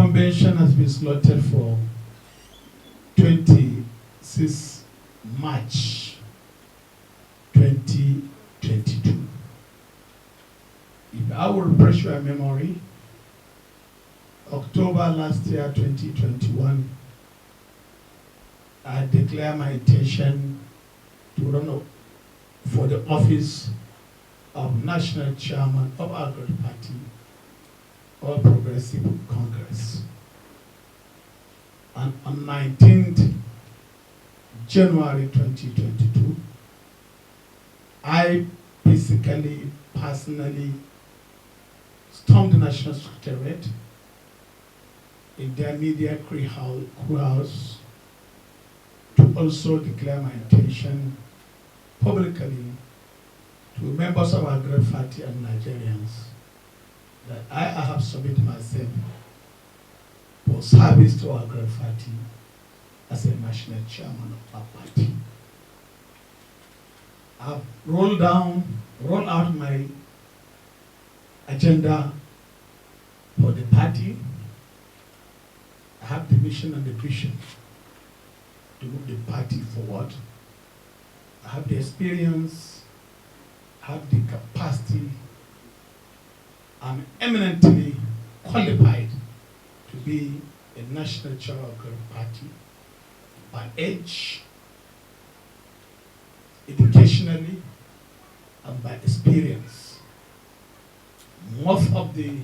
convention has been slotted for 26 March 2022. If I will refresh your memory, October last year, 2021, I declared my intention to run for the office of National Chairman of our great party, All Progressive Congress. And on 19th January 2022, I basically, personally stormed the National Secretariat in their media crew house to also declare my intention publicly to members of our great party and Nigerians that I have submitted myself for service to our great party as a national chairman of our party. I've rolled out my agenda for the party. I have the mission and the vision to move the party forward. I have the experience, I have the capacity. I'm eminently qualified to be a national chair of a party by age, educationally, and by experience. Most of the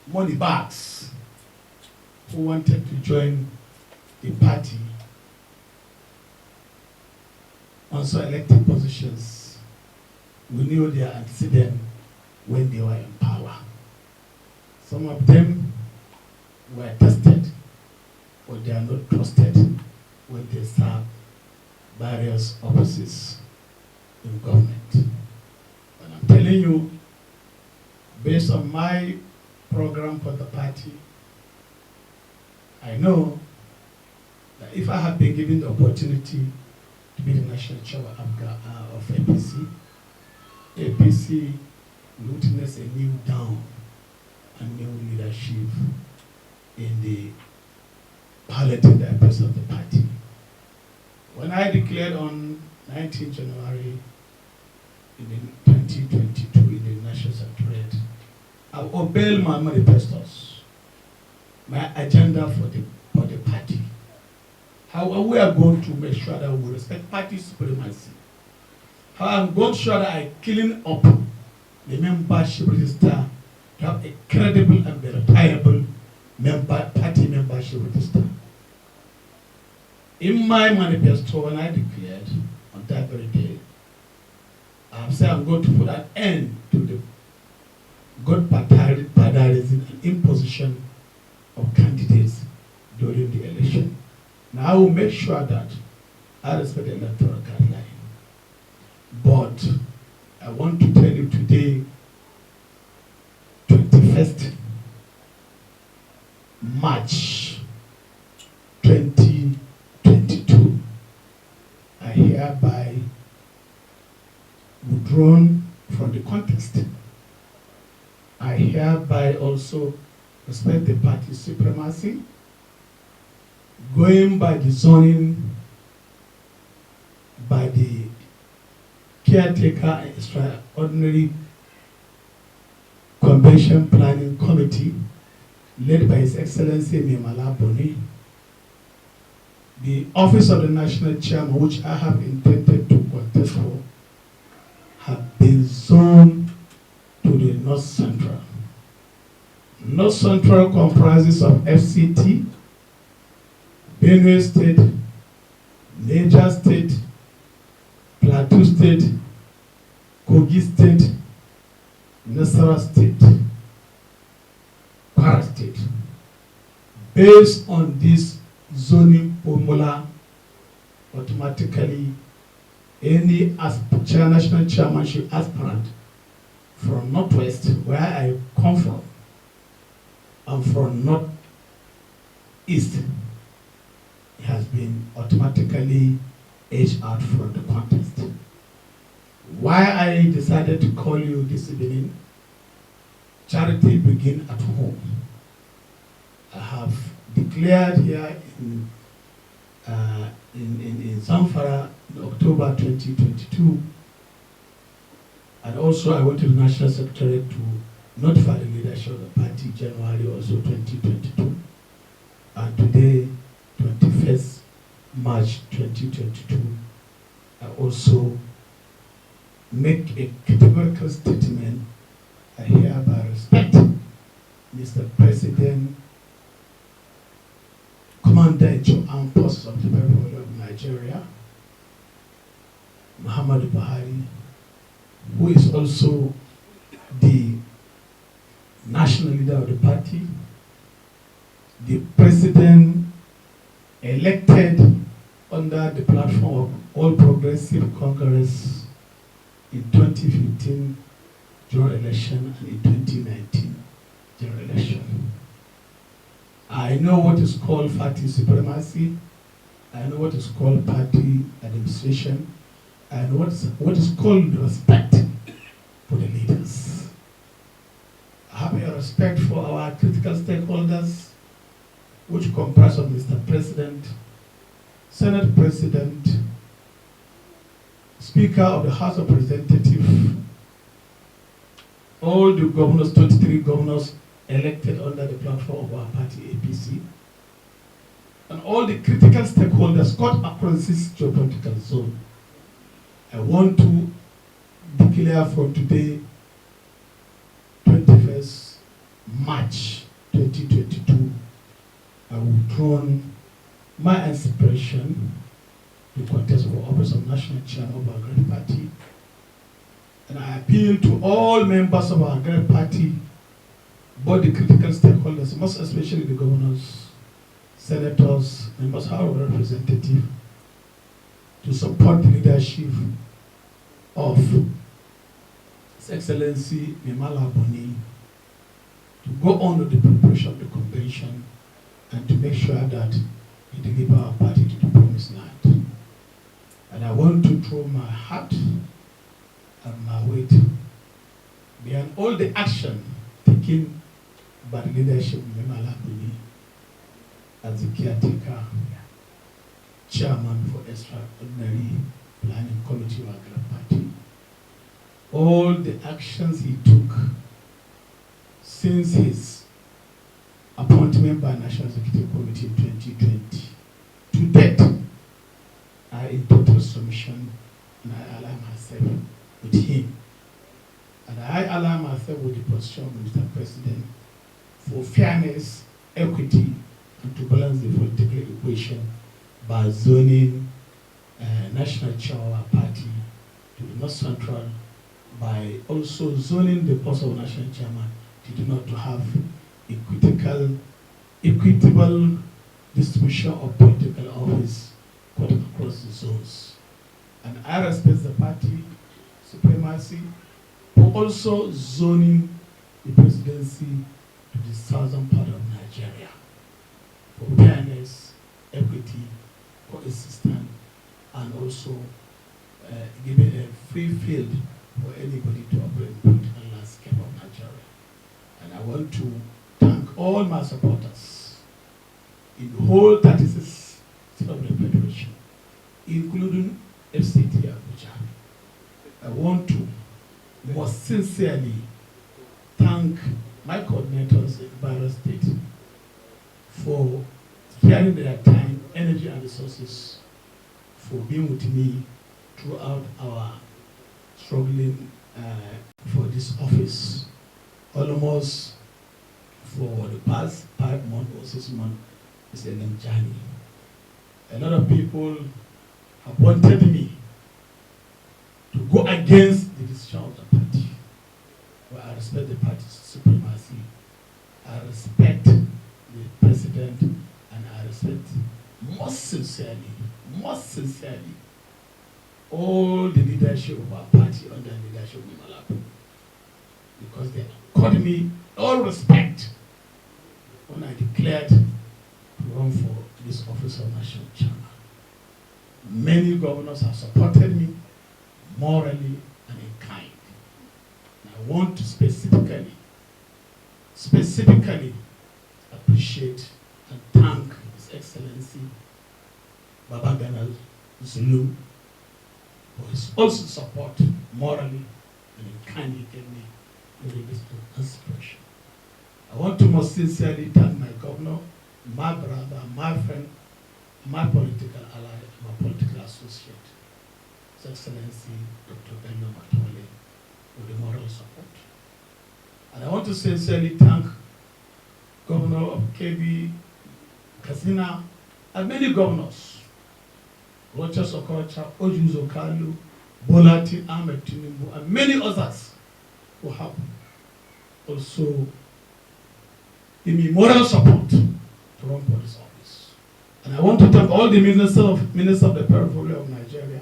money bags who wanted to join the party also elected positions, we knew their antecedent when they were in power. Some of them were tested, but they are not trusted when they serve various offices in government. But I'm telling you, based on my program for the party, I know that if I had been given the opportunity to be the national chair of APC, APC will witness a new dawn and new leadership in the palliative affairs of the party. When I declared on 19 January in 2022 in the National Secretariat, I obeyed my manifestos, my agenda for the party. How we are going to make sure that we respect party supremacy. How I'm going to ensure that I clean up the membership register to have a credible and verifiable party membership register. In my manifesto, when I declared on that very day, I said I'm going to put an end to the good partyism and imposition of candidates during the election. Now I will make sure that I respect the electoral guideline. But I want to tell you today, 21st March 2022, I hereby withdrawn from the contest. I hereby also respect the party supremacy, going by the zoning by the caretaker and extraordinary convention planning committee led by His Excellency Mimala Boni. The office of the national chairman, which I have intended to contest for, have been zoned to the North Central. North Central comprises of FCT, Benue State, Niger State, Plateau State, Kogi State, Nasarawa State, Kwara State. Based on this zoning formula, automatically any national chairmanship aspirant from Northwest, where I come from, and from Northeast, has been automatically edged out from the contest. Why I decided to call you this evening, charity begins at home. I declared here in Zamfara in October 2022. And also I went to the National Secretariat to notify the leadership of the party January also 2022. And today, 21st March 2022, I also make a categorical statement. I hereby respect Mr. President, Commander-in-Chief Armed Forces of the Republic of Nigeria, Muhammadu Buhari, who is also the national leader of the party, the president elected under the platform of All Progressive Congress in 2015 general election and in 2019 general election. I know what is called party supremacy. I know what is called party administration. I know what is called respect for the leaders. I have a respect for our critical stakeholders, which comprise of Mr. President, Senate President, Speaker of the House of Representatives, all the governors, 23 governors elected under the platform of our party APC, and all the critical stakeholders cut across this geopolitical zone. I want to declare from today, 21st March 2022, I withdraw my aspiration to contest for office of National Chairman of our great party. And I appeal to all members of our great party, both the critical stakeholders, most especially the governors, senators, members of House of Representatives, to support the leadership of His Excellency Mimala Boni, to go on with the preparation of the convention and to make sure that we deliver our party to the promised land. And I want to throw my heart and my weight behind all the action taken by the leadership of Mimala Boni as the caretaker, chairman for extraordinary planning committee of our great party. All the actions he took since his appointment by National Executive Committee in 2020 to date are in total submission, and I align myself with him. And I align myself with the position of Mr. President for fairness, equity, and to balance the political equation by zoning National Chair of our party to the North Central, by also zoning the post of National Chairman to have equitable distribution of political office cut across the zones. And I respect the party supremacy, but also zoning the presidency to the southern part of Nigeria for fairness, equity, coexistence, and also giving a free field for anybody to operate in the political landscape of Nigeria. And I want to thank all my supporters in the whole 36 state of the Federation, including FCT Abuja. I want to most sincerely thank my coordinators in various states for sparing their time, energy, and resources for being with me throughout our struggling for this office. Almost for the past 5 months or 6 months, it's a long journey. A lot of people have wanted me to go against the decision of the party. Well, I respect the party's supremacy. I respect the president, and I respect most sincerely, all the leadership of our party under the leadership of Malawi, because they accorded me all respect when I declared to run for this office of national chairman. Many governors have supported me morally and in kind. And I want to specifically appreciate and thank Excellency Babagana Zulu for his also support morally and in kindly gave me during this inspiration. I want to most sincerely thank my governor, my brother, my friend, my political ally, and my political associate, His Excellency Dr. Bello Matole, for the moral support. And I want to sincerely thank Governor of KB, Katsina, and many governors, Rochas Okocha, Ojuzo Kalu, Bolati, Ahmed Tinubu, and many others who have also given me moral support to run for this office. And I want to thank all the ministers of the Periphery of Nigeria.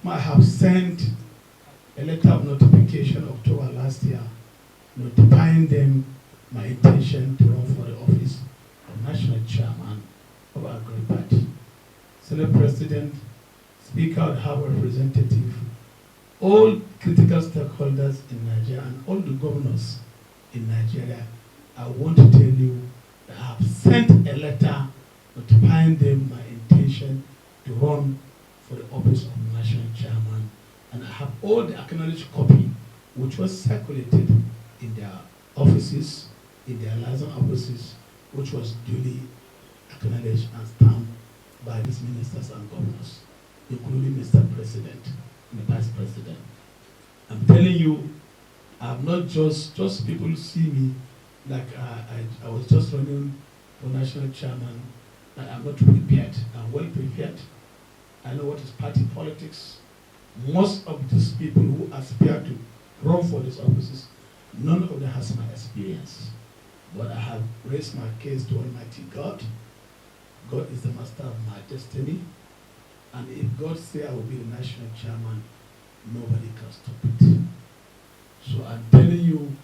I have sent a letter of notification October last year, notifying them my intention to run for the office of National Chairman of our great party. Senate President, Speaker of the House of Representatives, all critical stakeholders in Nigeria, and all the governors in Nigeria, I want to tell you that I have sent a letter notifying them my intention to run for the office of National Chairman, and I have all the acknowledged copy which was circulated in their offices, in their liaison offices, which was duly acknowledged and stamped by these ministers and governors, including Mr. President and the Vice President. I'm telling you, I'm not just people see me like I was just running for National Chairman, and I'm not prepared. I'm well prepared. I know what is party politics. Most of these people who aspire to run for these offices, none of them has my experience. But I have raised my case to Almighty God. God is the master of my destiny. And if God says I will be the national chairman, nobody can stop it. So I'm telling you,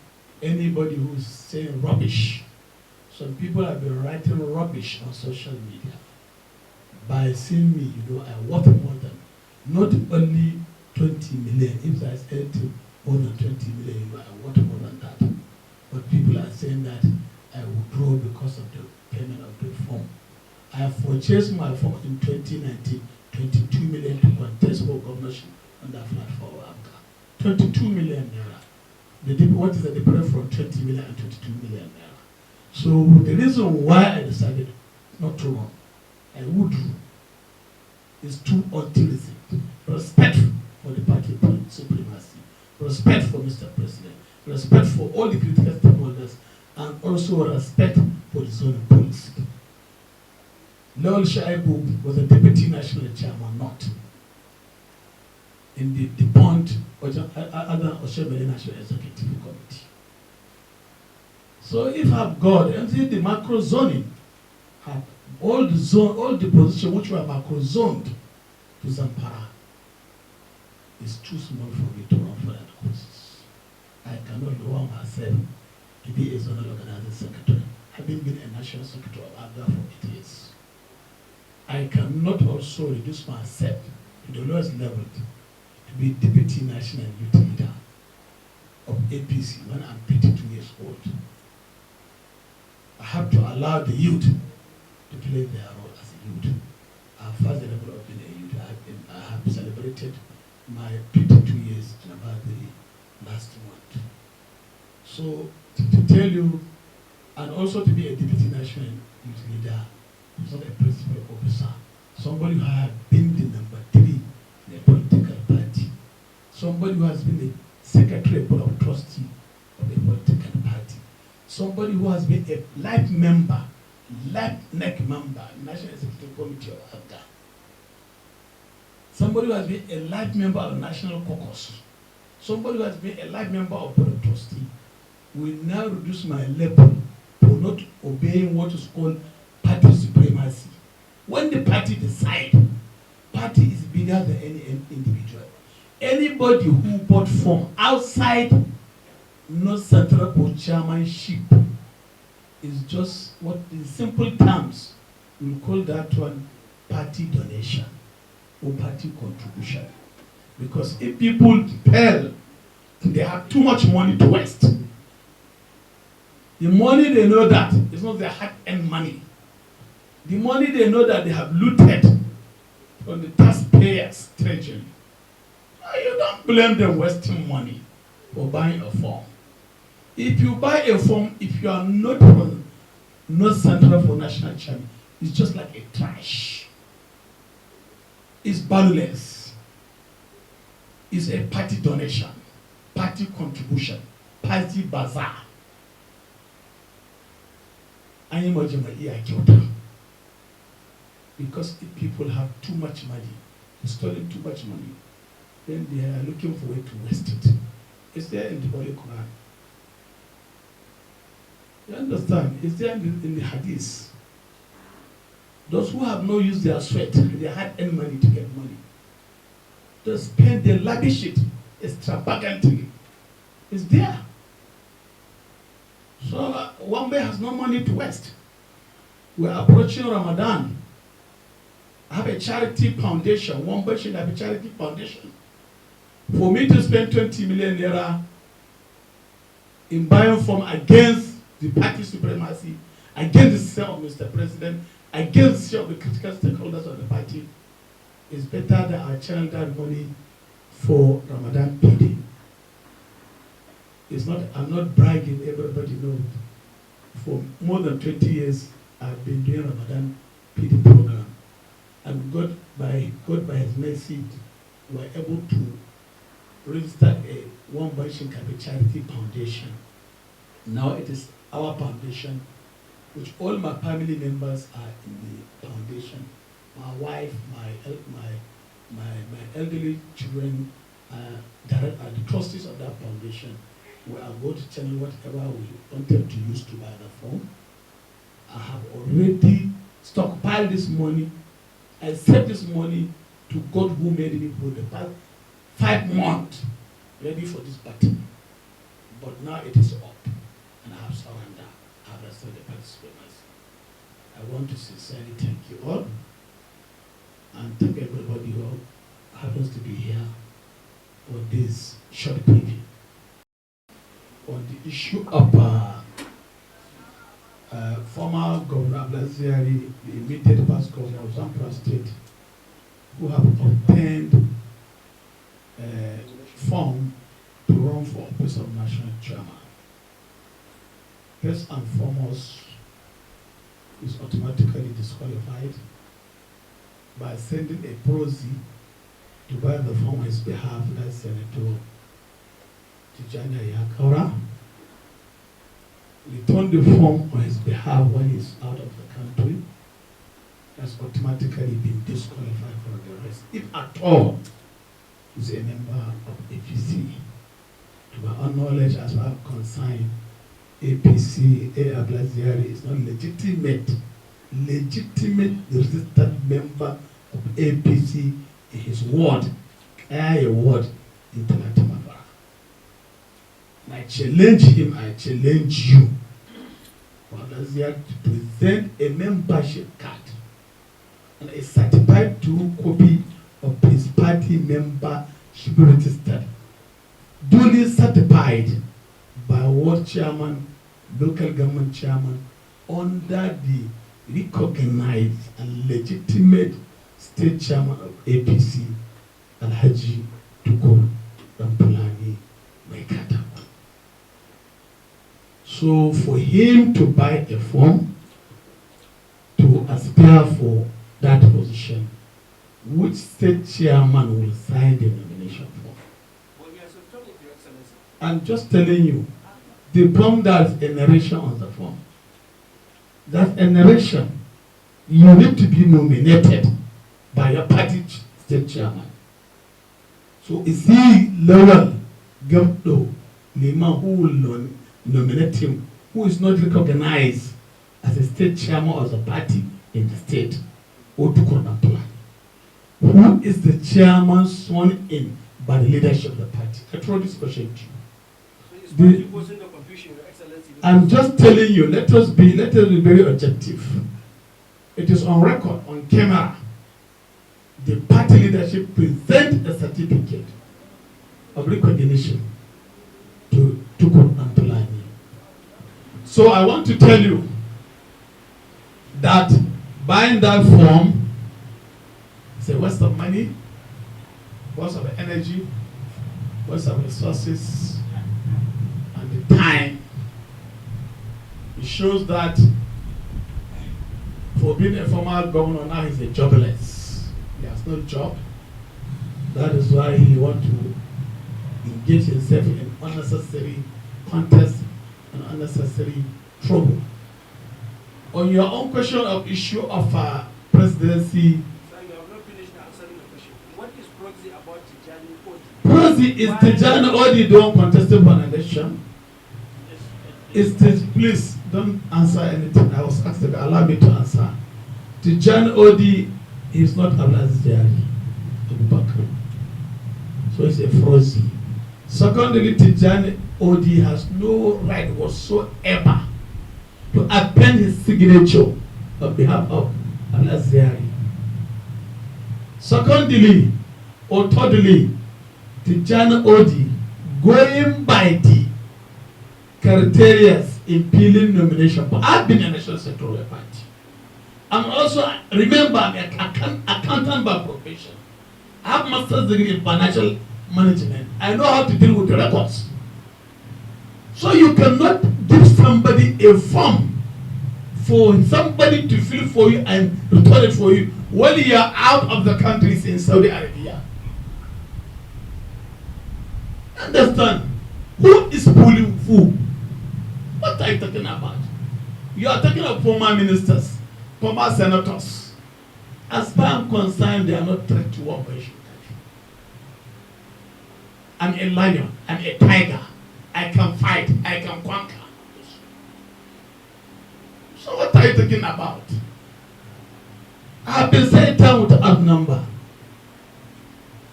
anybody who is saying rubbish, some people have been writing rubbish on social media. By seeing me, I worth more than not only 20 million. If there's anything more than 20 million, I worth more than that. But people are saying that I withdraw because of the payment of the form. I have purchased my form in 2019, 22 million to contest for governorship on that platform of Africa. 22 million naira. What is the difference from 20 million and 22 million naira? So the reason why I decided not to run, I would do, is two ultimates. Respect for the party supremacy, respect for Mr. President, respect for all the critical stakeholders, and also respect for the zoning policy. Lawal Shaibu was a deputy national chairman, not in the bond or other Oshemele National Executive Committee. So if have God and the macro zoning have all the positions which were macro zoned to Zampara, is too small for me to run for that courses. I cannot lower myself to be a zonal organizing secretary, having been a national secretary of ABGA for 8 years. I cannot also reduce myself to the lowest level to be deputy national youth leader of APC when I'm 32 years old. I have to allow the youth to play their role as a youth. I've passed the level of being a youth. I have celebrated my 52 years in about the last month. So to tell you, and also to be a deputy national youth leader, is not a principal officer. Somebody who has been the number 3 in a political party. Somebody who has been the secretary board of trustee of a political party. Somebody who has been a life member, life neck member, National Executive Committee of ABGA. Somebody who has been a life member of the National Caucus. Somebody who has been a life member of board of trustee will now reduce my level for not obeying what is called party supremacy. When the party decides, party is bigger than any individual. Anybody who bought form outside North Central for chairmanship is just what in simple terms we call that one party donation or party contribution. Because if people tell they have too much money to waste, the money they know that it's not their hard-earned money. The money they know that they have looted from the taxpayers' treasury. You don't blame them wasting money for buying a form. If you buy a form, if you are not from North Central for National Chairman, it's just like a trash. It's valueless. It's a party donation, party contribution, party bazaar. Because if people have too much money, stolen too much money, then they are looking for a way to waste it. It's there in the Holy Quran. You understand? It's there in the Hadith. Those who have not used their sweat, they had any money to get money. They spend, they lavish it extravagantly. It's there. So Wambe has no money to waste. We're approaching Ramadan. I have a charity foundation. Wambe should have a charity foundation. For me to spend 20 million naira in buying form against the party supremacy, against the system of Mr. President, against the system of the critical stakeholders of the party, is better than our channel that money for Ramadan PD. It's not, I'm not bragging, everybody knows. For more than 20 years, I've been doing Ramadan PD program. And God by His mercy, we were able to register a one by Shinkafi charity foundation. Now it is our foundation, which all my family members are in the foundation. My wife, my elderly children are the trustees of that foundation. We are going to channel whatever we wanted to use to buy the form. I have already stockpiled this money. I sent this money to God who made me for the past 5 months ready for this battle. But now it is up and I have surrendered. I have restored the participants. I want to sincerely thank you all and thank everybody who happens to be here for this short preview on the issue of former Governor Abdullahi, the immediate past governor of Zamfara State, who have obtained a form to run for office of national chairman. First and foremost, is automatically disqualified by sending a proxy to buy the form on his behalf, that's Senator Tijani Yakara. Return the form on his behalf when he's out of the country. Has automatically been disqualified from the rest. If at all, he's a member of APC. To my own knowledge, as far as concerned, APC, Abdullahi is not legitimate registered member of APC in his ward, a ward in Talatamavara. I challenge him, I challenge you, for Abdullahi to present a membership card and a certified true copy of his party membership registered, duly certified by ward chairman, local government chairman, under the recognized and legitimate state chairman of APC, Alhaji Tukur Rampulani Maikata. So for him to buy a form to aspire for that position, which state chairman will sign the nomination form? Well, yes, I'm talking to Your Excellency. I'm just telling you, the form that's a narration on the form. That's a narration. You need to be nominated by your party state chairman. So is he Lowell Gamdo Lima who will nominate him, who is not recognized as a state chairman of the party in the state, or to Kurnampala? Who is the chairman sworn in by the leadership of the party? I throw this question to you. So it's posing the confusion, Your Excellency. I'm just telling you, let us be very objective. It is on record, on camera. The party leadership present a certificate of recognition to Tukur Antolani. So I want to tell you that Buying that form is a waste of money, waste of energy, waste of resources, and the time. It shows that for being a former governor, now he's a jobless. He has no job. That is why he wants to engage himself in unnecessary contest and unnecessary trouble. On your own question of issue of presidency, Sir, you have not finished answering the question. What is proxy about Tijani Odi? proxy is Tijani Odi the one contesting for an election. Please don't answer anything. I was asked to allow me to answer. Tijani Odi is not Abdullahi Abubakar. So it's a frozy. Secondly, Tijani Odi has no right whatsoever to append his signature on behalf of Abdullahi. Secondly, or thirdly, Tijani Odi, going by the criteria in peeling nomination, but I've been a national secretary party. I'm also, remember, I'm an accountant by profession. I have master's degree in financial management. I know how to deal with the records. So you cannot give somebody a form for somebody to fill for you and return it for you when you are out of the countries in Saudi Arabia. Understand? Who is pulling who? What are you talking about? You are talking about former ministers, former senators. As far as I'm concerned, they are not threat to one nation. I'm a lion, I'm a tiger. I can fight, I can conquer. So what are you talking about? I've been saying time without number.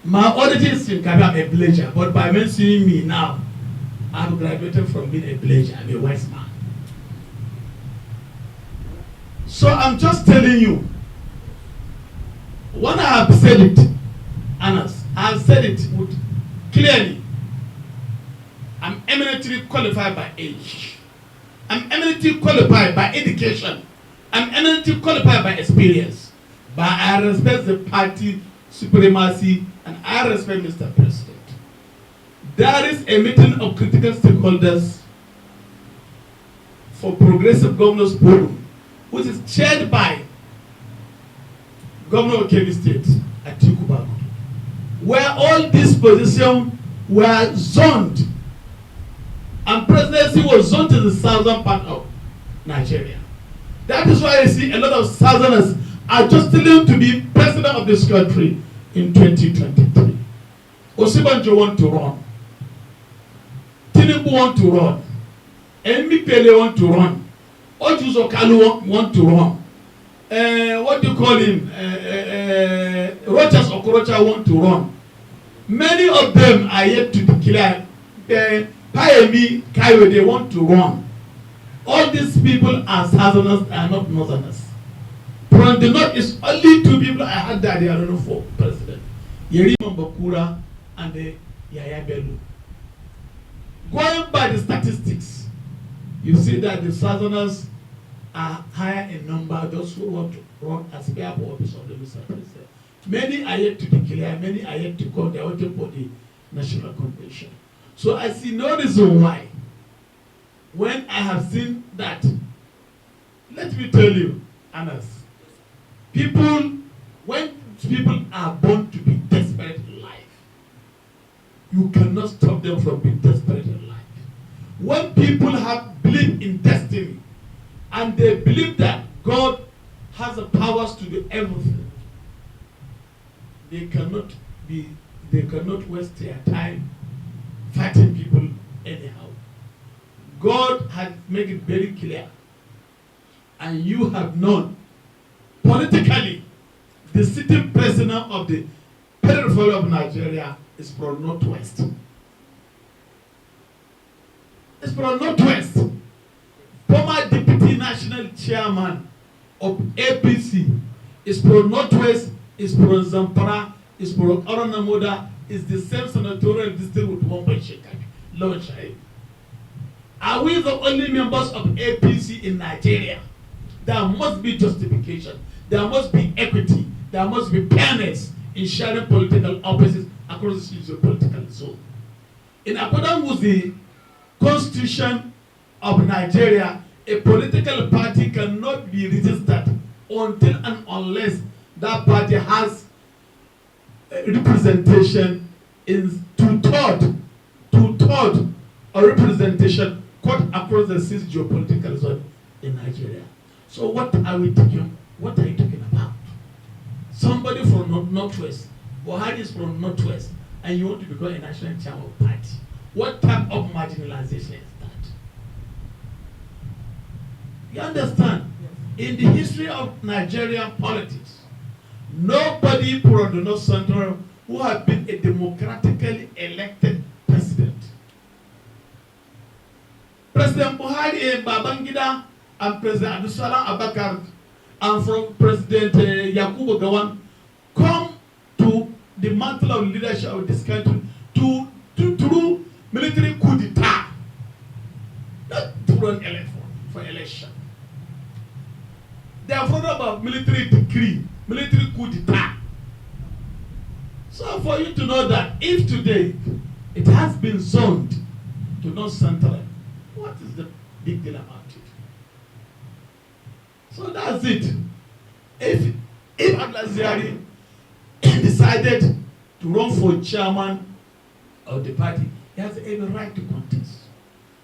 My origin is Shinkafi, I'm a villager, but by men seeing me now, I've graduated from being a villager, I'm a wise man. So I'm just telling you, when I have said it, Anas, I have said it with clearly. I'm eminently qualified by age. I'm eminently qualified by education. I'm eminently qualified by experience. But I respect the party supremacy and I respect Mr. President. There is a meeting of critical stakeholders for Progressive Governors Forum, which is chaired by Governor of Kebbi State, Atiku Bagudu, where all these positions were zoned, and presidency was zoned to the southern part of Nigeria. That is why I see a lot of southerners are just willing to be president of this country in 2023. Osibanjo want to run. Tinubu want to run. Pele want to run. Ojuzo Kalu want to run. What do you call him? Rochas Okorocha want to run. Many of them are yet to declare. Payemi Kaiwe, they want to run. All these people are southerners, are not northerners. From the north is only two people I had that they are running for president. Yerima Mbakura and the Yaya Bello. Going by the statistics, you see that the southerners are higher in number, those who want to run as mayor for office of the Mr. President. Many are yet to declare, many are yet to come, they are waiting for the national convention. So I see no reason why, when I have seen that, let me tell you, Anas, when people are born to be desperate in life, you cannot stop them from being desperate in life. When people have belief in destiny, and they believe that God has the powers to do everything, they cannot waste their time fighting people anyhow. God has made it very clear, and you have known politically, the sitting president of the periphery of Nigeria is from Northwest. It's from Northwest. Former deputy national chairman of APC is from Northwest, is from Zamfara, is from Oranamoda, is the same senatorial district with one by Shinkafi. Are we the only members of APC in Nigeria there must be justification, there must be equity, there must be fairness in sharing political offices across the political zone. In accordance with the Constitution of Nigeria, a political party cannot be registered until and unless that party has representation in two-third or representation cut across the 6 geopolitical zone in Nigeria. So what are we talking? What are you talking about? Somebody from Northwest, Buhari is from Northwest, and you want to become a national chairman of party. What type of marginalization is that? You understand? Yes. In the history of Nigerian politics, nobody from the North Central who has been a democratically elected president. President Buhari, Babangida, and President Abdullahi Abakar, and from President Yakubu Gawan, come to the mantle of leadership of this country to do military coup d'etat, not to run for election. They are afraid about military decree, military coup d'etat. So for you to know that if today it has been zoned to North Central, what is the big deal about it? So that's it. If Abdullahi decided to run for chairman of the party, he has every right to contest.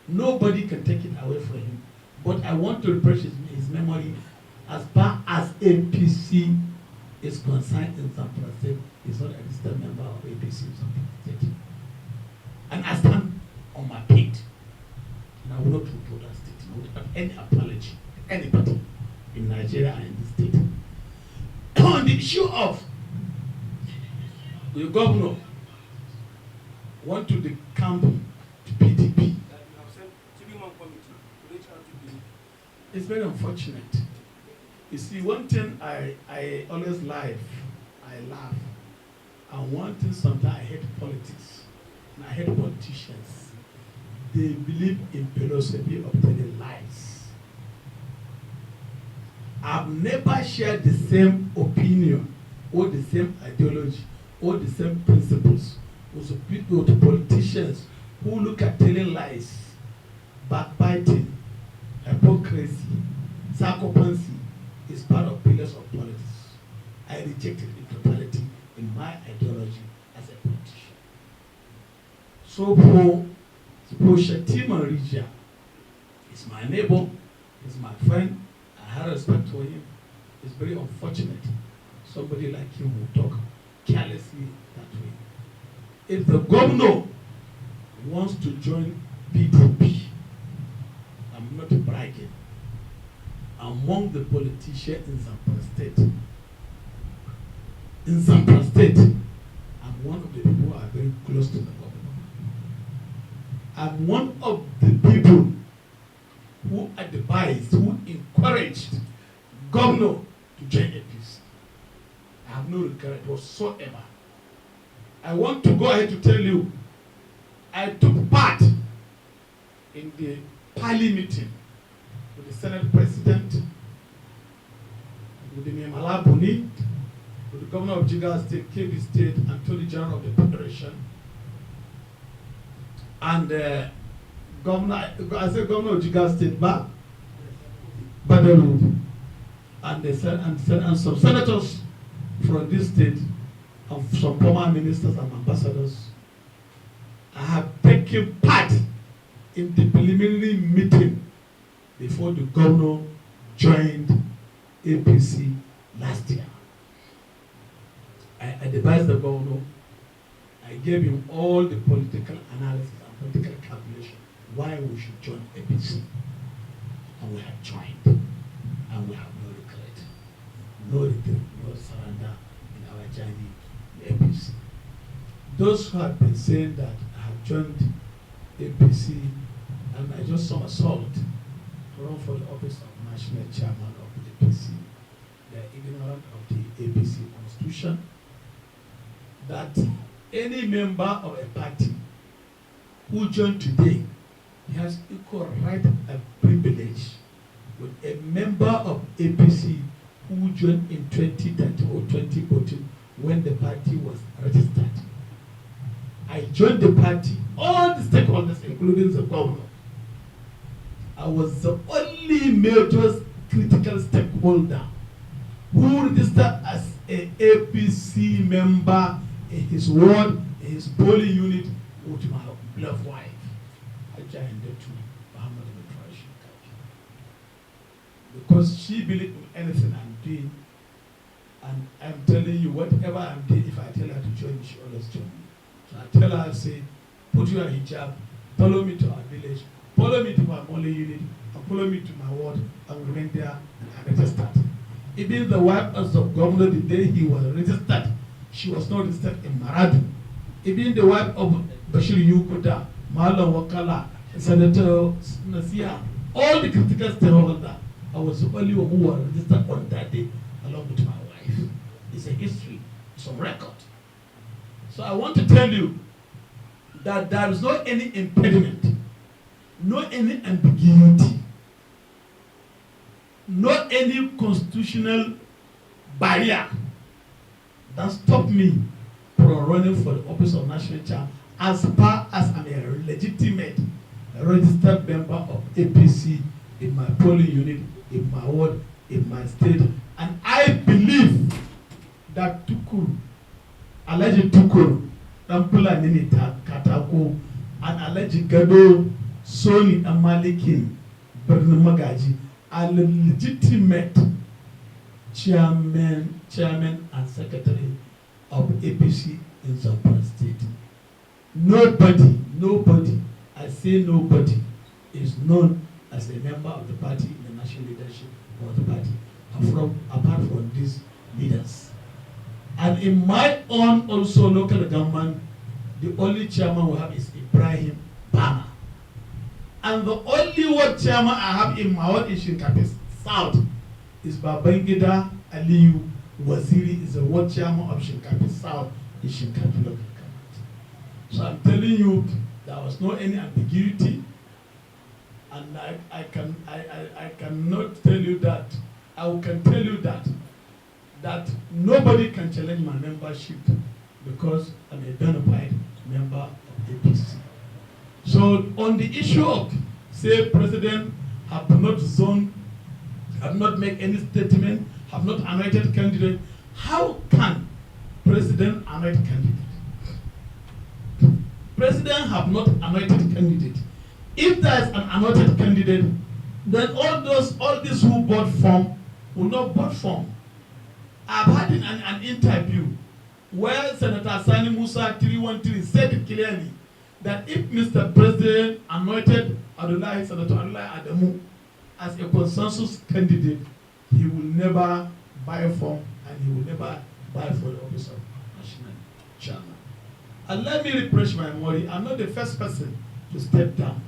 Nobody can take it away from him. But I want to refresh his memory as far as APC is concerned in Zamfara State. He's not a registered member of APC in Zamfara State. And I stand on my feet. And I will not go to that state. I would have any apology to anybody in Nigeria and in the state. On the issue of the governor want to decamp to PDP. It's very unfortunate. You see, one thing I always laugh. And one thing sometimes I hate politics. And I hate politicians. They believe in philosophy of telling lies. I've never shared the same opinion or the same ideology or the same principles with people, with politicians who look at telling lies, backbiting, hypocrisy, sarcophagy is part of pillars of politics. I reject it in totality in my ideology as a politician. So for Shatima Rija, he's my neighbor, he's my friend, I have respect for him. It's very unfortunate somebody like him will talk carelessly that way. If the governor wants to join PDP, I'm not bragging, among the politicians in Zamfara State, I'm one of the people who are very close to the governor. I'm one of the people who advised, who encouraged governor to join APC. I have no regret whatsoever. I want to go ahead to tell you, I took part in the Pali meeting with the Senate President, with the Memala Buni, with the Governor of Jigawa State, Kebbi State, and Attorney General of the Federation, and Governor of Jigawa State, Badaru, and some senators from this state, and some former ministers and ambassadors. I have taken part in the preliminary meeting before the governor joined APC last year. I advised the governor, I gave him all the political analysis and political calculation why we should join APC. And we have joined. And we have no regret, no retreat, no surrender in our journey in APC. Those who have been saying that I have joined APC and I just somersault to run for the office of National Chairman of the APC, they are ignorant of the APC Constitution, that any member of a party who joined today, he has equal right and privilege with a member of APC who joined in 2013 or 2014 when the party was registered. I joined the party, all the stakeholders, including the governor. I was the only major critical stakeholder who registered as an APC member in his ward, in his polling unit, with my beloved wife. I joined the two, Shinkafi. Because she believed in anything I'm doing, and I'm telling you, whatever I'm doing, if I tell her to join me, she always join me. So I tell her, I say, put your hijab, follow me to our village, follow me to my polling unit, and follow me to my ward, and remain there, and I registered. Even the wife of the governor, the day he was registered, she was not registered in Maradu. Even the wife of Bashir Yukuda, Malam Wakala, Senator Nasia, all the critical stakeholders, I was the only one who was registered on that day, along with my wife. It's a history, it's a record. So I want to tell you that there is no any impediment, no any ambiguity, no any constitutional barrier that stopped me from running for the office of national chair as far as I'm a legitimate registered member of APC in my polling unit, in my ward, in my state. And I believe that Tukuru, Alhaji Tukuru, Rampula Nini Katako, and Alhaji Gado, Sani and Malikin, Birnin Magaji, are legitimate chairman and secretary of APC in Zamfara State. Nobody, I say nobody, is known as a member of the party in the national leadership of the party, apart from these leaders. And in my own also local government, the only chairman we have is Ibrahim Bama. And the only ward chairman I have in my ward in Shinkafi South is Babangida Aliyu Waziri, is the ward chairman of Shinkafi South in Shinkafi local government. So I'm telling you, there was no any ambiguity, and I cannot tell you that. I can tell you that nobody can challenge my membership because I'm a bona fide member of APC. So on the issue of, say, President have not zoned, have not made any statement, have not anointed candidate, how can President anoint candidate? President have not anointed candidate. If there is an anointed candidate, then all these who bought form will not vote for. I've had an interview where Senator Sani Musa 313 said it clearly that if Mr. President anointed Abdullahi, Senator Abdullahi Adamu as a consensus candidate, he will never buy form and he will never buy for the office of national chairman. And let me refresh my memory, I'm not the first person to step down.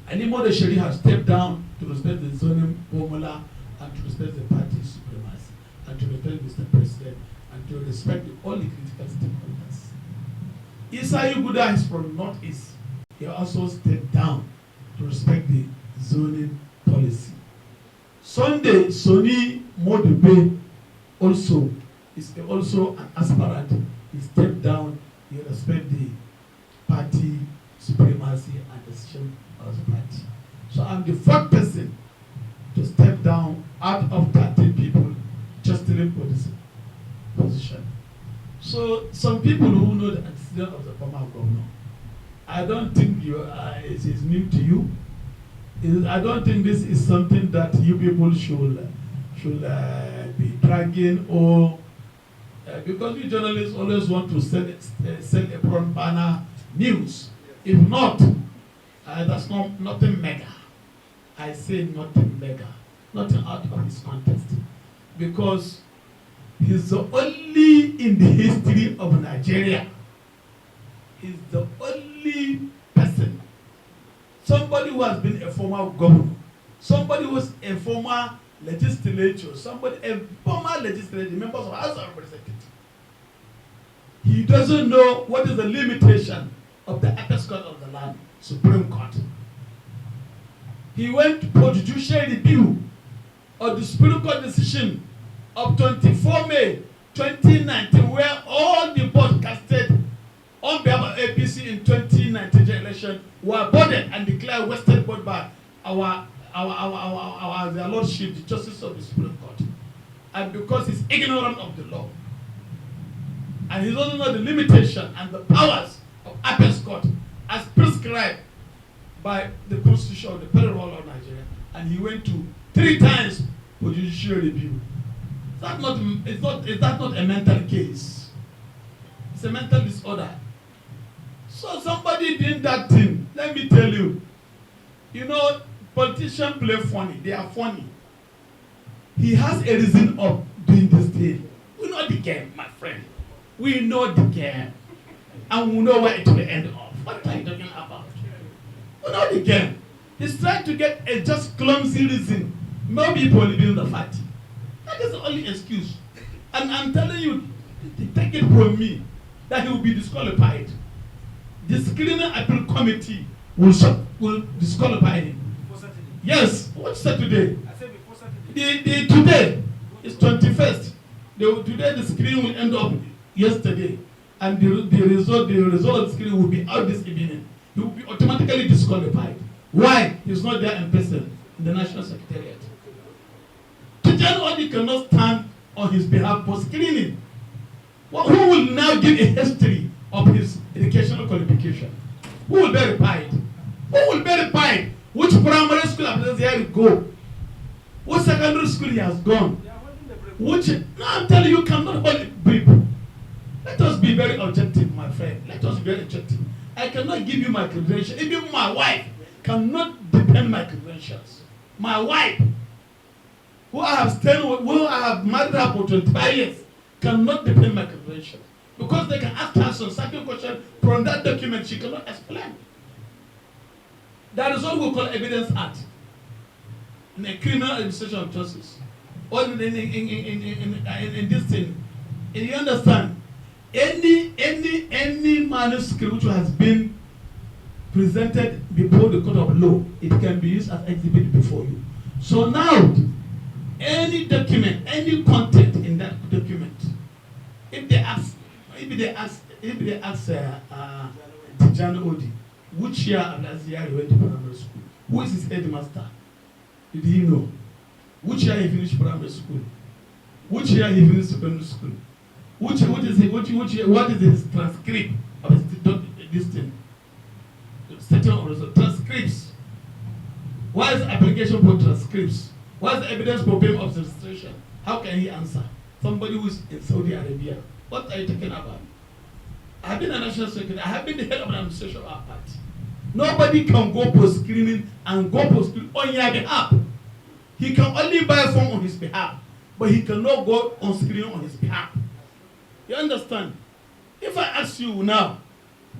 Anymore, the Sheri has stepped down to respect the zoning formula and to respect the party supremacy and to respect Mr. President and to respect all the critical stakeholders. Isa Yuguda is from Northeast. He also stepped down to respect the zoning policy. Sunday, Sani Modube also is also an aspirant. He stepped down, he respect the party supremacy and decision of the party. So I'm the fourth person to step down out of 30 people just to for this position. So some people who know the antecedent of the former governor, I don't think it is new to you. I don't think this is something that you people should be dragging or because you journalists always want to sell a front banner news. If not, that's nothing mega. I say nothing mega, nothing out of his context, because he's the only in the history of Nigeria. He's the only person, somebody who has been a former governor, somebody who was a former legislature, a former legislature, members of the House of Representatives. He doesn't know what is the limitation of the apex court of the land, Supreme Court. He went for judicial review of the Supreme Court decision of 24 May 2019, where all the votes casted on behalf of APC in 2019 election were voted and declared wasted vote by their lordship, the justice of the Supreme Court. And because he's ignorant of the law, and he doesn't know the limitation and the powers of APC court as prescribed by the Constitution of the Federal Law of Nigeria, and he went to 3 times for judicial review. Is that not a mental case? It's a mental disorder. So somebody did that thing. Let me tell you, politicians play funny. They are funny. He has a reason of doing this thing. We know the game, my friend. We know the game. And we know where it will end off. What are you talking about? We know the game. He's trying to get a just clumsy reason. Maybe people living in the party. That is the only excuse. And I'm telling you, take it from me, that he will be disqualified. The screening appeal committee will disqualify him. Before Saturday? Yes. What's Saturday? I said before Saturday. Today is 21st. Today the screening will end up yesterday. And the result of the screening will be out this evening. He will be automatically disqualified. Why? He's not there in person in the National Secretariat. Tijani Odi cannot stand on his behalf for screening. Well, who will now give a history of his educational qualification? Who will verify it? Who will verify it? Which primary school has he go? What secondary school he has gone? No, I'm telling you, cannot hold it brief. Let us be very objective, my friend. Let us be very objective. I cannot give you my credentials. Even my wife cannot depend my credentials. My wife, who I have married her for 25 years, cannot depend my credentials. Because they can ask her some certain question from that document she cannot explain. That is what we call evidence act in a criminal administration of justice. Or in this thing. And you understand? Any manuscript which has been presented before the court of law, it can be used as exhibit before you. So now, any document, any content in that document, if they ask Tijani Odi, which year Abdullahi went to primary school, who is his headmaster? Did he know? Which year he finished primary school? Which year he finished secondary school? What is his transcript of this thing? Transcripts. What is the application for transcripts? What is the evidence for payment of registration? How can he answer? Somebody who is in Saudi Arabia. What are you talking about? I have been a national secretary. I have been the head of the administration of our party. Nobody can go for screening and go for screening on your behalf. He can only buy a form on his behalf, but he cannot go on screening on his behalf. You understand? If I ask you now,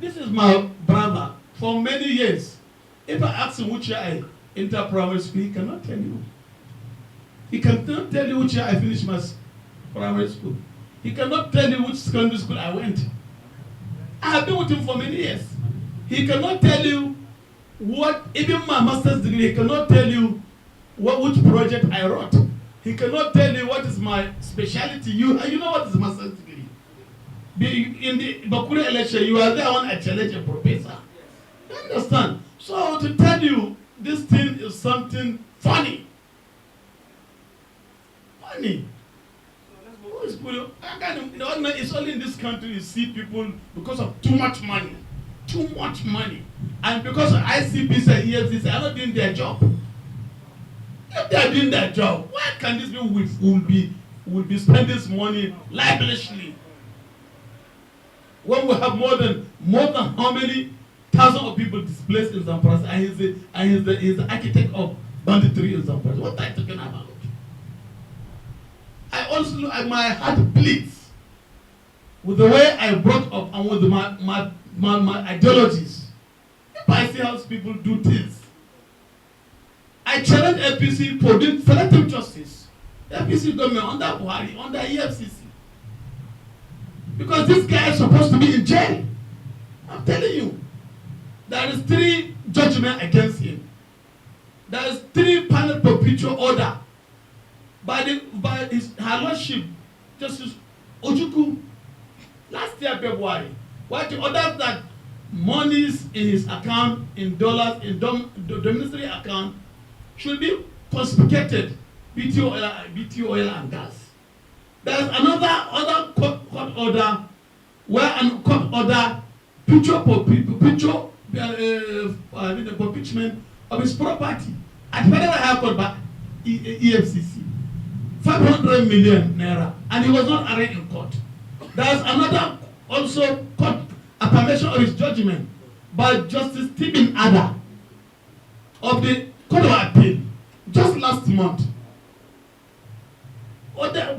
this is my brother for many years. If I ask him which year I entered primary school, he cannot tell you. He cannot tell you which year I finished my primary school. He cannot tell you which secondary school I went. I have been with him for many years. He cannot tell you what, even my master's degree, he cannot tell you which project I wrote. He cannot tell you what is my specialty. You know what is master's degree. In the Bakura election, you are there when I challenge a professor. You understand? So to tell you, this thing is something funny. Funny. It's only in this country you see people because of too much money. Too much money. And because of ICPC and EFCC are not doing their job. If they are doing their job, why can these people will be spending this money lavishly? When we have more than how many thousands of people displaced in Zamfara, and he's the architect of banditry in Zamfara. What are you talking about? I also look at my heart bleeds with the way I brought up and with my ideologies. If I see how people do things, I challenge APC for doing selective justice. APC government under Buhari, under EFCC. Because this guy is supposed to be in jail. I'm telling you. There is 3 judgments against him. There is 3-panel perpetual order by Her Lordship Justice Ojukwu last year February, where the orders that monies in his account in dollars in domiciliary account should be confiscated. BT oil and gas. There is another court order where an court order the impeachment of his property at Federal High Court by EFCC, 500 million naira, and he was not arraigned in court. There is another also court affirmation of his judgment by Justice Stephen Ada of the Court of Appeal just last month. Order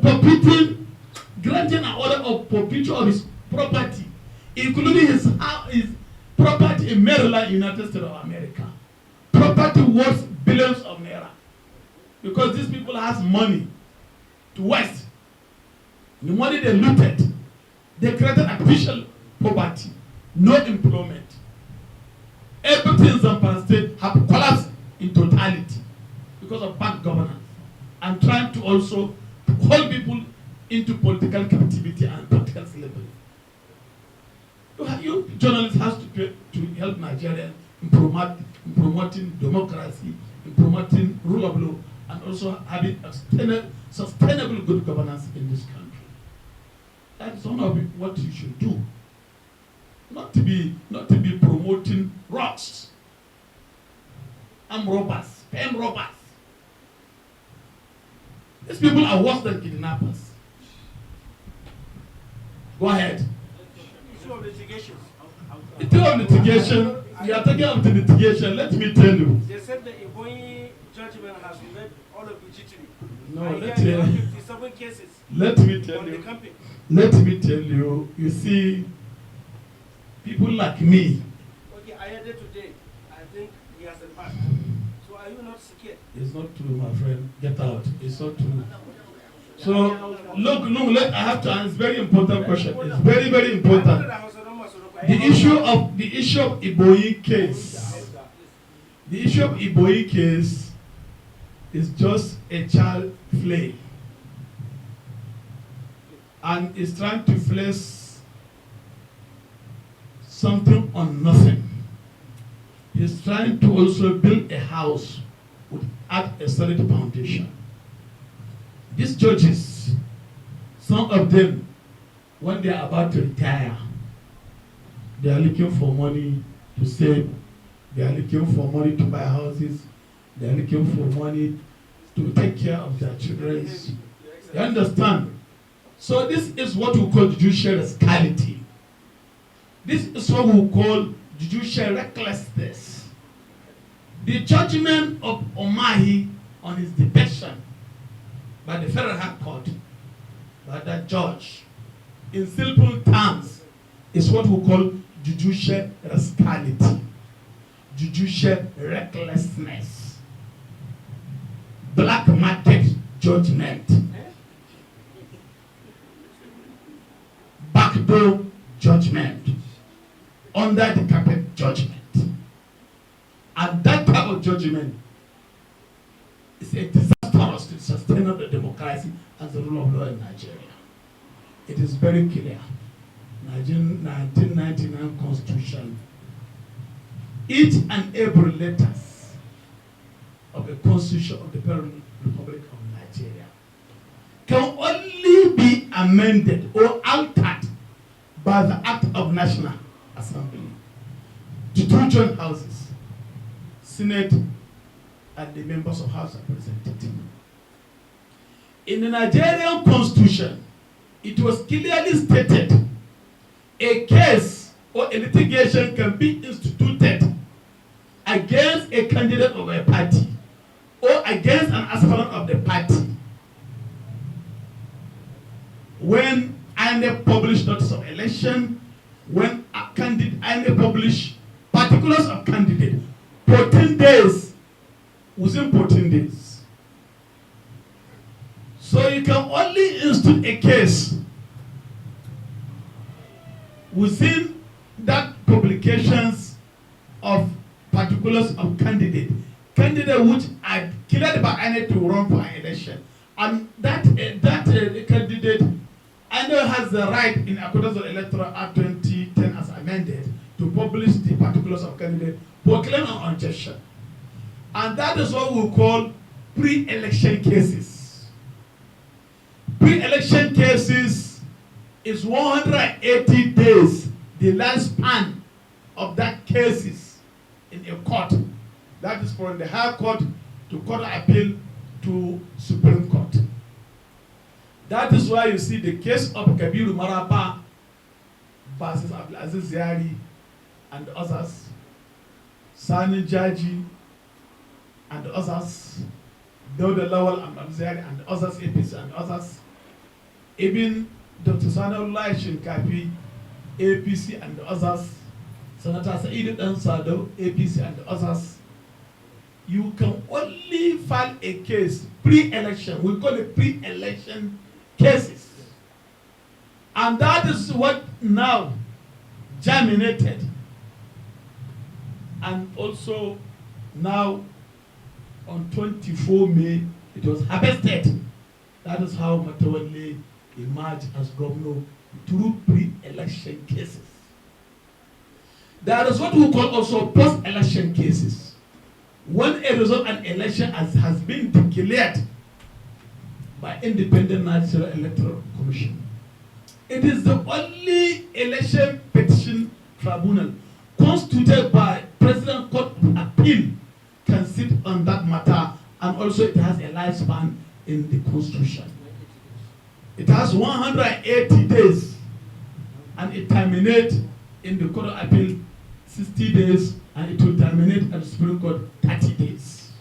granting an order of forfeiture of his property, including his property in Maryland, United States of America. Property worth billions of naira. Because these people has money to waste. The money they looted, they created artificial poverty, no employment. Everything in Zamfara State have collapsed in totality because of bad governance and trying to also hold people into political captivity and political slavery. You journalists have to help Nigeria in promoting democracy, in promoting rule of law, and also having sustainable good governance in this country. That is one of what you should do. Not to be promoting rocks, armed robbers, pen robbers. These people are worse than kidnappers. Go ahead. Issue of litigation. The issue of litigation, we are talking about the litigation. Let me tell you. They said the Ebonyi judgment has made all of legitimate. No, there are 57 cases. Let me tell you. Let me tell you. You see, people like me. Okay, I heard it today. I think he has a past. So are you not scared? It's not true, my friend. Get out. It's not true. So look, I have to answer. It's very important question. It's very, very important. The issue of Ebonyi case. The issue of Ebonyi case is just a child play, and is trying to place something on nothing. He's trying to also build a house without a solid foundation. These judges, some of them, when they are about to retire, they are looking for money to save. They are looking for money to buy houses. They are looking for money to take care of their children. You understand? So this is what we call judicial rascality. This is what we call judicial recklessness. The judgment of Omahi on his defection by the Federal High Court, by that judge, in simple terms, is what we call judicial rascality, judicial recklessness, black market judgment, backdoor judgment, under the carpet judgment. And that type of judgment is a disastrous to sustainable democracy and the rule of law in Nigeria. It is very clear. 1999 Constitution, each and every letters of the Constitution of the Federal Republic of Nigeria can only be amended or altered by the Act of National Assembly to two joint houses, Senate and the members of House of Representatives. In the Nigerian Constitution, it was clearly stated a case or a litigation can be instituted against a candidate of a party or against an aspirant of the party when INEC published notice of election, when a candidate INEC published particulars of candidate 14 days, within 14 days. So you can only institute a case within that publications of particulars of candidate candidates which are cleared by INEC to run for an election, and that candidate INEC has the right, in accordance with Electoral Act 2010 as amended, to publish the particulars of candidate for claim and objection. And that is what we call pre-election cases. Pre-election cases is 180 days, the lifespan of that cases in a court. That is from the High Court to Court of Appeal to Supreme Court. That is why you see the case of Kabiru Maraba versus Abdulaziz Yari and others, Sani Jaji and others, Dawda Lawal and Abdulaziz and others, APC and others, even Dr. Sani Shinkafi, APC and others, Senator Sa'idu Dan Sado, APC and others. You can only file a case pre-election. We call it pre-election cases. And that is what now germinated. And also now on 24 May, it was harvested. That is how Matawale emerged as governor through pre-election cases. There is what we call also post-election cases. When a result of an election has been declared by Independent National Electoral Commission, it is the only election petition tribunal constituted by President Court of Appeal can sit on that matter, and also it has a lifespan in the Constitution. It has 180 days, and it terminates in the Court of Appeal 60 days, and it will terminate at the Supreme Court 30 days.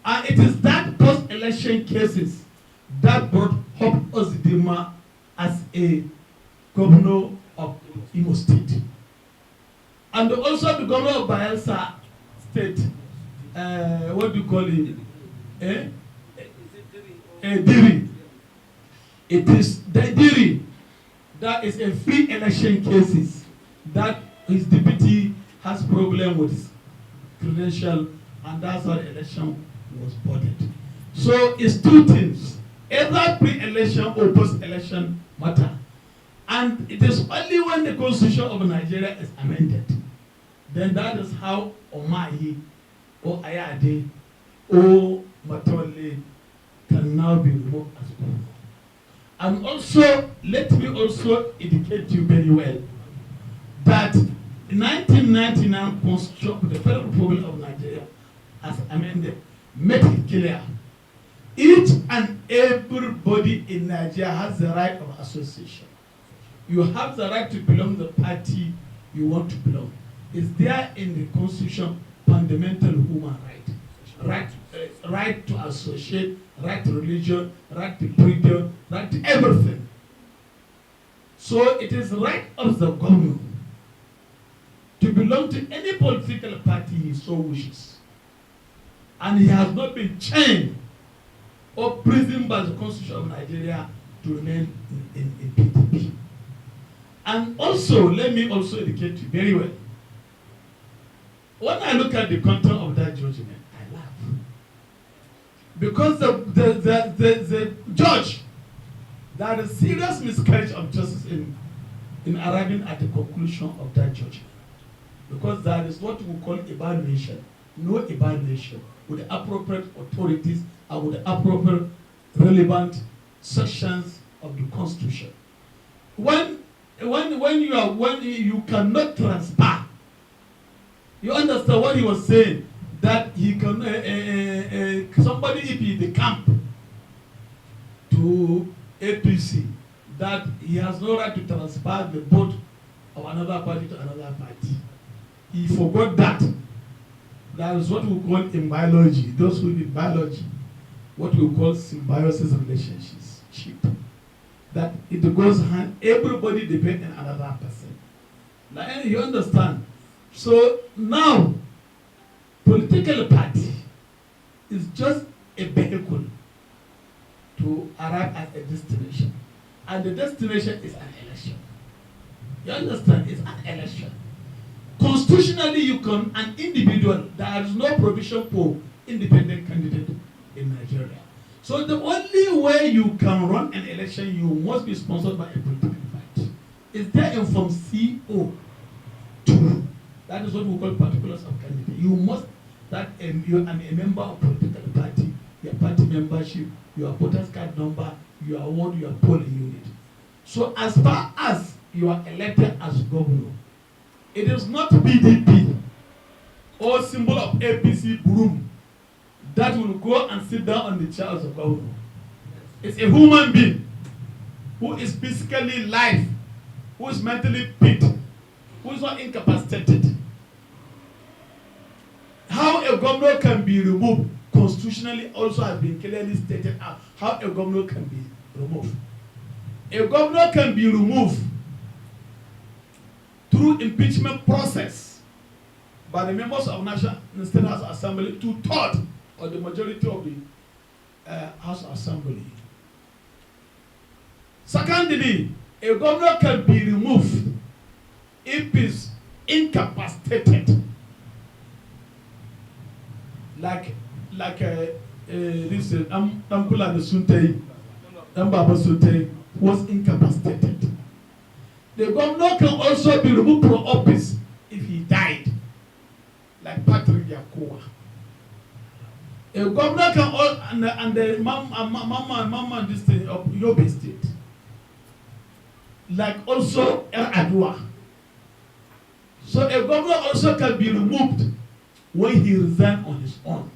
And it is that post-election cases that brought Hope Ozidima as a governor of Imo State. And also the governor of Bayelsa State, what do you call it? Diri. It is the Diri that is a free election cases that his deputy has problem with his credential, and that's why the election was boarded. So it's two things, either pre-election or post-election matter. And it is only when the Constitution of Nigeria is amended, then that is how Omahi or Ayade or Matole can now be removed as governor. And also, let me also educate you very well that the 1999 Constitution of the Federal Republic of Nigeria, as amended, made it clear each and everybody in Nigeria has the right of association. You have the right to belong to the party you want to belong. It's there in the Constitution, fundamental human right. Right to associate, right to religion, right to freedom, right to everything. So it is right of the government to belong to any political party he so wishes. And he has not been chained or prisoned by the Constitution of Nigeria to remain in PDP. And also, let me also educate you very well. When I look at the content of that judgment, I laugh. Because the judge, there is serious miscarriage of justice in arriving at the conclusion of that judgment. Because that is what we call evaluation. No evaluation with the appropriate authorities and with the appropriate relevant sections of the Constitution. When you cannot transfer, you understand what he was saying, that he can somebody if he the camp to APC, that he has no right to transfer the vote of another party to another party. He forgot that. That is what we call in biology, those who did biology, what we call symbiosis relationships. That it goes hand, everybody depends on another person. Like, you understand? So now, political party is just a vehicle to arrive at a destination. And the destination is an election. You understand? It's an election. Constitutionally, you can, an individual, there is no provision for independent candidate in Nigeria. So the only way you can run an election, you must be sponsored by a political party. Is there in Form CO2? That is what we call particulars of candidate. You must, that you are a member of political party, your party membership, your voters card number, your award, your polling unit. So as far as you are elected as governor, it is not PDP or symbol of APC broom that will go and sit down on the chair as a governor. It's a human being who is physically alive, who is mentally fit, who is not incapacitated. How a governor can be removed constitutionally also has been clearly stated out. How a governor can be removed. A governor can be removed through impeachment process by the members of National State House Assembly, 2/3 of the majority of the House Assembly. Secondly, a governor can be removed if he's incapacitated, like this Tampula the Suntei, Tambaba Suntei was incapacitated. The governor can also be removed from office if he died, like Patrick Yakowa. A governor can all and the mama this thing of Yobe State, like also El Adua. So a governor also can be removed when he resigns on his own,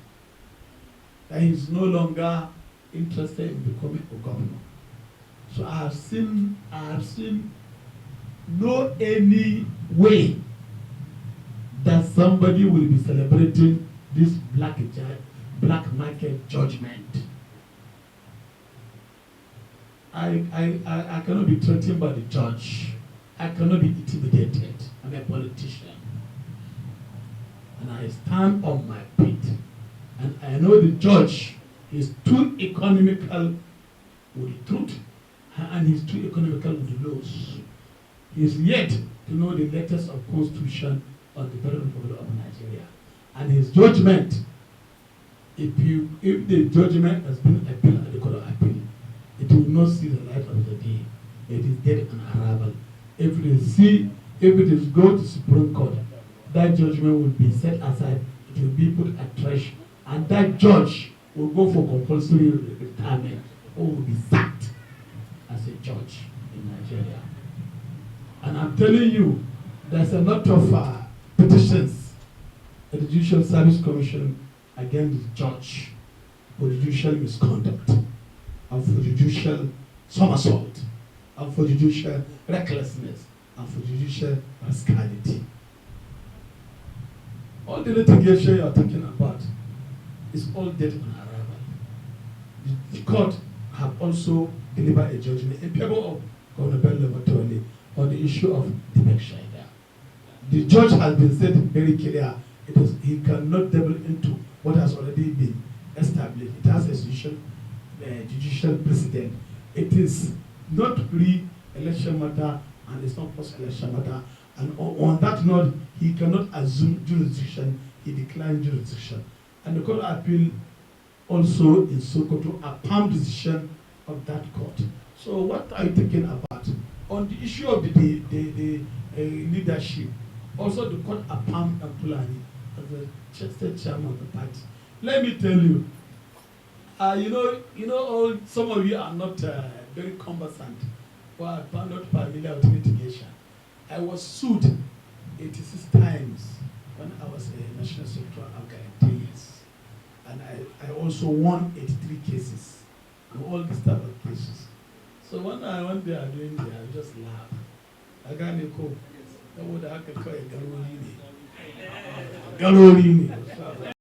that he is no longer interested in becoming a governor. So I have seen no any way that somebody will be celebrating this black market judgment. I cannot be threatened by the judge. I cannot be intimidated. I'm a politician. And I stand on my feet. And I know the judge is too economical with the truth, and he's too economical with the laws. He is yet to know the letters of Constitution of the Federal Republic of Nigeria. And his judgment, if the judgment has been appealed at the Court of Appeal, it will not see the light of the day. It is dead on arrival. If it is go to Supreme Court, that judgment will be set aside. It will be put at trash, and that judge will go for compulsory retirement or will be sacked as a judge in Nigeria. And I'm telling you, there's a lot of petitions at the Judicial Service Commission against the judge for judicial misconduct, and for judicial somersault, and for judicial recklessness, and for judicial rascality. All the litigation you are talking about is all dead on arrival. The court have also delivered a judgment in favor of Governor Bello Matoli on the issue of dementia. The judge has been said very clear. He cannot delve into what has already been established. It has a judicial precedent. It is not pre-election matter, and it's not post-election matter. And on that note, he cannot assume jurisdiction. He declined jurisdiction. And the Court of Appeal also in Sokoto affirmed decision of that court. So what are you thinking about? On the issue of the leadership, also the court affirmed Abdullahi as the state chairman of the party. Let me tell you, some of you are not very conversant or are not familiar with litigation. I was sued 86 times when I was a national secretary after 10 years. And I also won 83 cases and all these type of cases. So when they are doing it, I just laugh. I got a call. That would have to call a Galori.